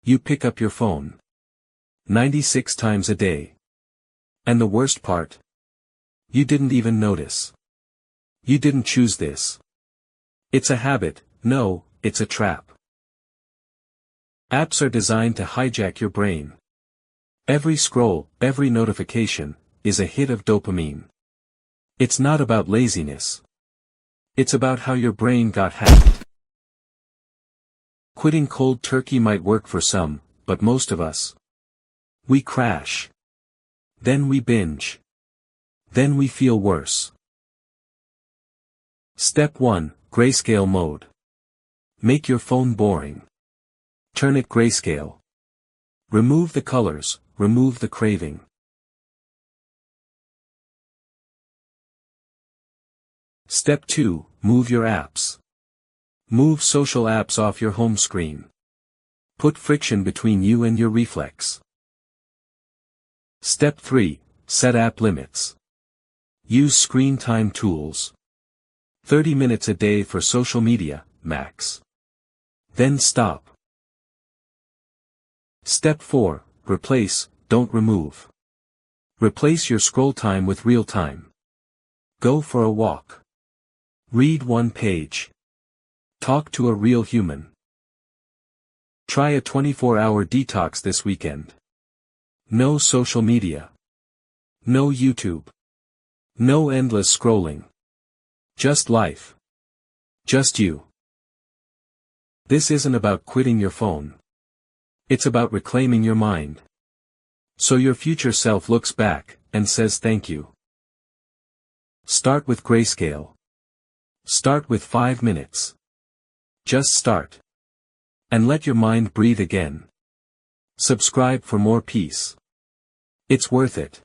You pick up your phone 96 times a day. And the worst part? You didn't even notice. You didn't choose this. It's a habit. No, it's a trap. Apps are designed to hijack your brain. Every scroll, every notification, is a hit of dopamine. It's not about laziness. It's about how your brain got hacked. Quitting cold turkey might work for some, but most of us. We crash. Then we binge. Then we feel worse. Step 1, Grayscale mode. Make your phone boring. Turn it grayscale. Remove the colors, remove the craving. Step 2, move your apps. Move social apps off your home screen. Put friction between you and your reflex. Step 3, set app limits. Use screen time tools. 30 minutes a day for social media, max. Then stop. Step 4, replace, don't remove. Replace your scroll time with real time. Go for a walk. Read one page. Talk to a real human. Try a 24-hour detox this weekend. No social media. No YouTube. No endless scrolling. Just life. Just you. This isn't about quitting your phone. It's about reclaiming your mind. So your future self looks back and says thank you. Start with grayscale. Start with 5 minutes. Just start. And let your mind breathe again. Subscribe for more peace. It's worth it.